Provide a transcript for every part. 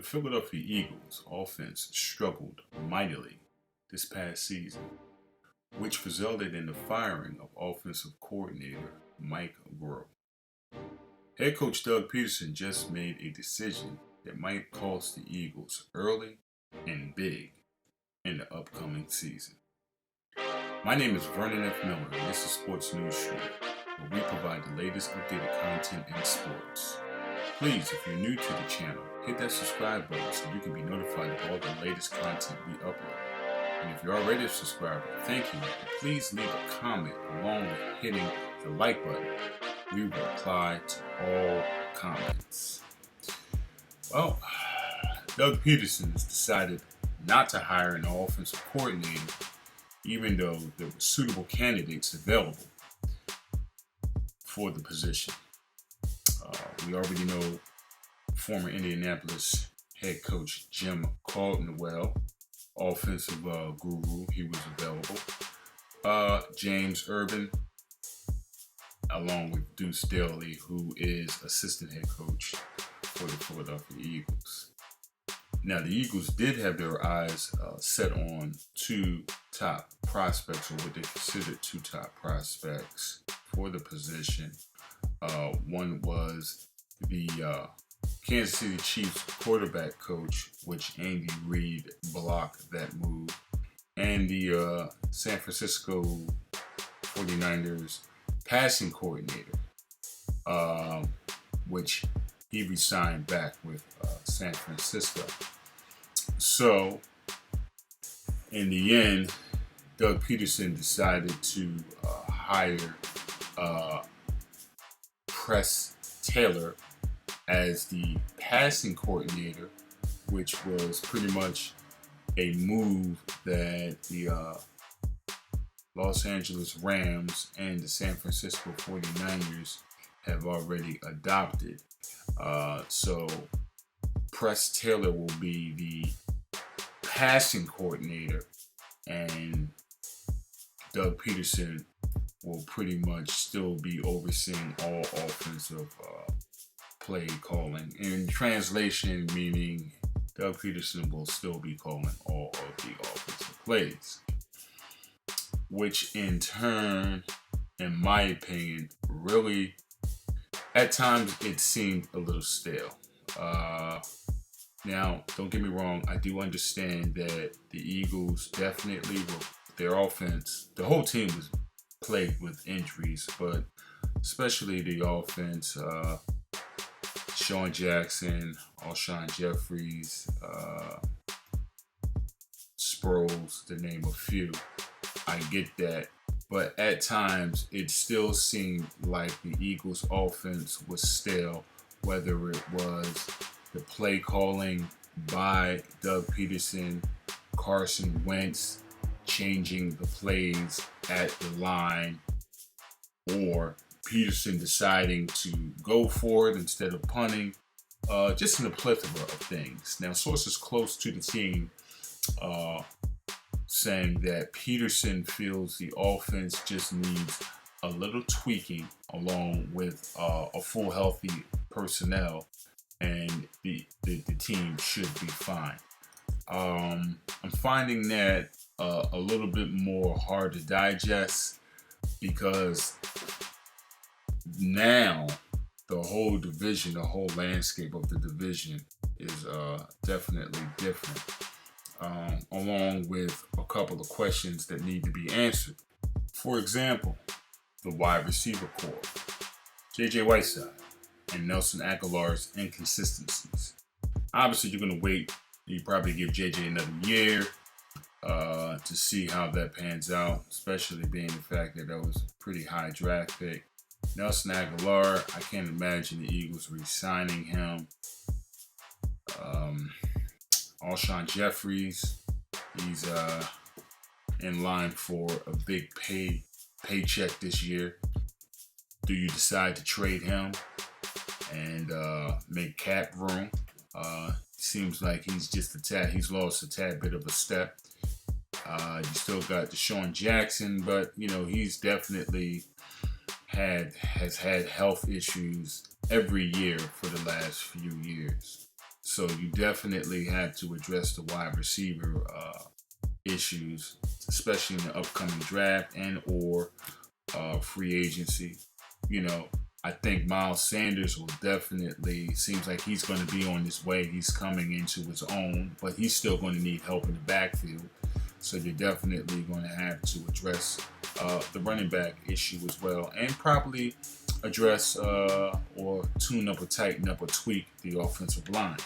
The Philadelphia Eagles offense struggled mightily this past season, which resulted in the firing of offensive coordinator Mike Groh. Head coach Doug Pederson just made a decision that might cost the Eagles early and big in the upcoming season. My name is Vernon F. Miller, and this is Sports News Street, where we provide the latest updated content in sports. Please, if you're new to the channel, hit that subscribe button so you can be notified of all the latest content we upload. And if you're already a subscriber, thank you. And please leave a comment along with hitting the like button. We will reply to all comments. Well, Doug Pederson has decided not to hire an offensive coordinator, even though there were suitable candidates available for the position. We already know former Indianapolis head coach Jim Caldwell, offensive guru, he was available. James Urban, along with Deuce Staley, who is assistant head coach for the Philadelphia Eagles. Now, the Eagles did have their eyes set on two top prospects, or what they considered two top prospects for the position. One was the Kansas City Chiefs quarterback coach, which Andy Reid blocked that move, and the San Francisco 49ers passing coordinator, which he resigned back with San Francisco. So, in the end, Doug Pederson decided to hire Press Taylor as the passing coordinator, which was pretty much a move that the Los Angeles Rams and the San Francisco 49ers have already adopted. So Press Taylor will be the passing coordinator, and Doug Pederson will pretty much still be overseeing all offensive play calling. In translation, meaning Doug Pederson will still be calling all of the offensive plays, which in turn, in my opinion, really, at times it seemed a little stale. Now, don't get me wrong, I do understand that the Eagles definitely will, their offense, the whole team was plagued with injuries, but especially the offense, Sean Jackson, Alshon Jeffries, Sproles, to name a few. I get that, but at times it still seemed like the Eagles' offense was stale, whether it was the play calling by Doug Pederson, Carson Wentz changing the plays at the line, or Pederson deciding to go for it instead of punting, just in a plethora of things. Now, sources close to the team saying that Pederson feels the offense just needs a little tweaking along with a full healthy personnel, and the team should be fine. I'm finding that a little bit more hard to digest, because now the whole division, the whole landscape of the division is definitely different, along with a couple of questions that need to be answered. For example, the wide receiver core, J.J. Whiteside and Nelson Aguilar's inconsistencies. Obviously, you're going to wait. You probably give J.J. another year to see how that pans out, especially being the fact that was a pretty high draft pick. Nelson Aguilar, I can't imagine the Eagles re-signing him. Alshon Jeffries, he's in line for a big paycheck this year. Do you decide to trade him and make cap room? Seems like he's lost a tad bit of a step. You still got Deshaun Jackson, but he's definitely has had health issues every year for the last few years. So you definitely have to address the wide receiver issues, especially in the upcoming draft and or free agency. You know, I think Miles Sanders will definitely seems like he's going to be on his way. He's coming into his own, but he's still going to need help in the backfield. So you're definitely going to have to address the running back issue as well, and probably address or tune up or tighten up or tweak the offensive line.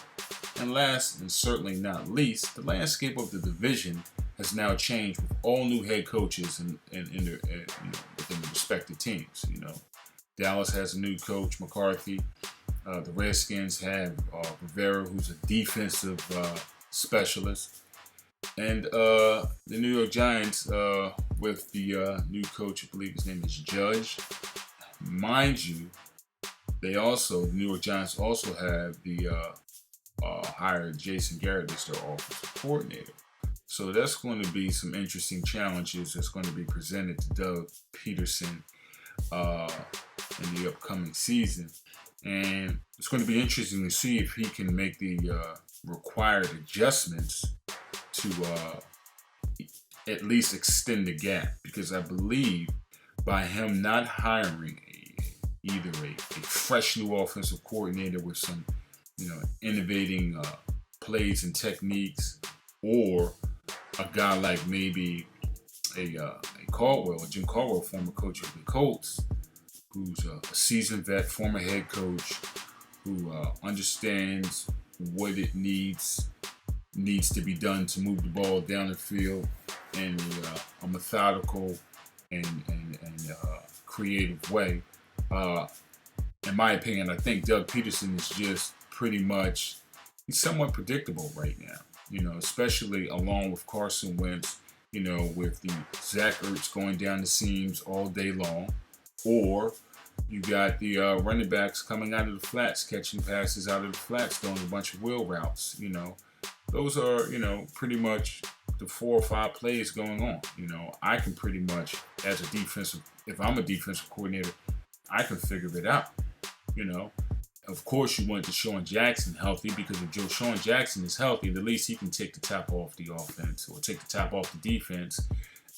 And last and certainly not least, the landscape of the division has now changed with all new head coaches in their, within the respective teams. You know, Dallas has a new coach, McCarthy. The Redskins have Rivera, who's a defensive specialist. And the New York Giants with the new coach, I believe his name is Judge. Mind you, the New York Giants also have the hired Jason Garrett as their offensive coordinator. So that's going to be some interesting challenges that's going to be presented to Doug Pederson in the upcoming season. And it's going to be interesting to see if he can make the required adjustments to at least extend the gap. Because I believe by him not hiring either a fresh new offensive coordinator with some, innovating plays and techniques, or a guy like maybe a Jim Caldwell, former coach of the Colts, who's a seasoned vet, former head coach, who understands what it needs to be done to move the ball down the field in a methodical and creative way. In my opinion, I think Doug Pederson is just pretty much, he's somewhat predictable right now, especially along with Carson Wentz, with the Zach Ertz going down the seams all day long, or you got the running backs coming out of the flats, catching passes out of the flats, throwing a bunch of wheel routes. Those are, pretty much the 4 or 5 plays going on. I can pretty much, if I'm a defensive coordinator, I can figure it out. Of course, you want Deshaun Jackson healthy, because if Deshaun Jackson is healthy, at least he can take the top off the offense or take the top off the defense,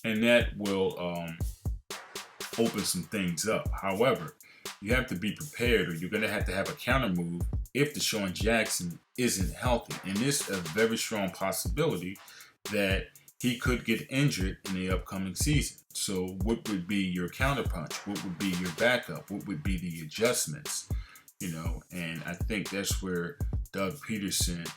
and that will open some things up. However, you have to be prepared, or you're going to have a counter move if Deshaun Jackson isn't healthy. And there's a very strong possibility that he could get injured in the upcoming season. So what would be your counterpunch? What would be your backup? What would be the adjustments? And I think that's where Doug Pederson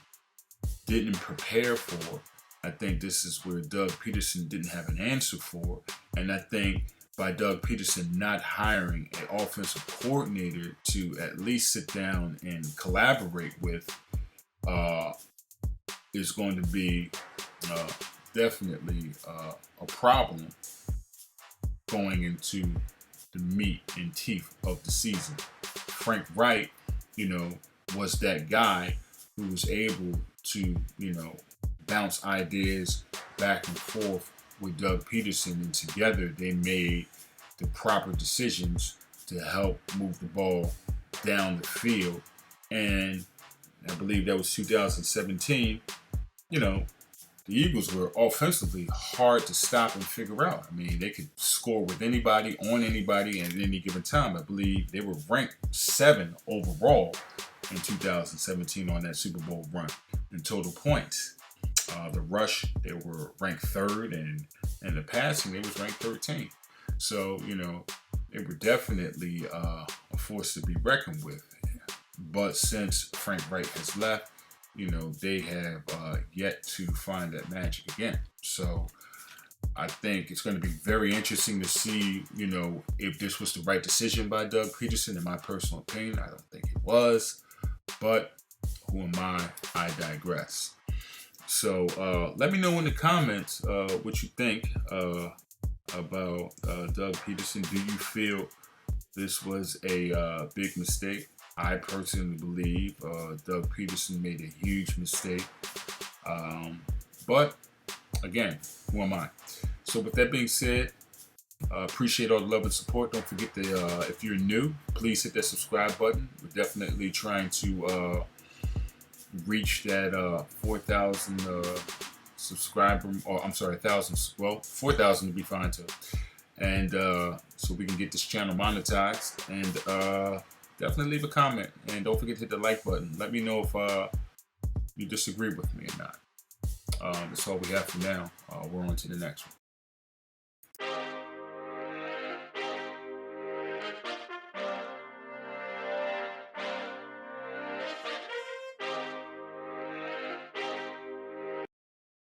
didn't prepare for. I think this is where Doug Pederson didn't have an answer for. And I think by Doug Pederson not hiring an offensive coordinator to at least sit down and collaborate with is going to be definitely a problem going into the meat and teeth of the season. Frank Wright, was that guy who was able to, bounce ideas back and forth with Doug Pederson, and together they made the proper decisions to help move the ball down the field. And I believe that was 2017. The Eagles were offensively hard to stop and figure out. I mean, they could score with anybody, on anybody, and at any given time. I believe they were ranked 7 overall in 2017 on that Super Bowl run in total points. The rush, they were ranked 3rd, and the passing, they was ranked 13. So, they were definitely a force to be reckoned with. But since Frank Wright has left, they have yet to find that magic again. So I think it's going to be very interesting to see, if this was the right decision by Doug Pederson. In my personal opinion, I don't think it was. But who am I? I digress. So let me know in the comments what you think about Doug Pederson. Do you feel this was a big mistake? I personally believe Doug Pederson made a huge mistake. But again, who am I? So with that being said, appreciate all the love and support. Don't forget to, if you're new, please hit that subscribe button. We're definitely trying to reach that 4,000 subscriber, or I'm sorry, 1,000. Well, 4,000 would be fine too. And so we can get this channel monetized. And definitely leave a comment, and don't forget to hit the like button. Let me know if you disagree with me or not. That's all we have for now. We're on to the next one.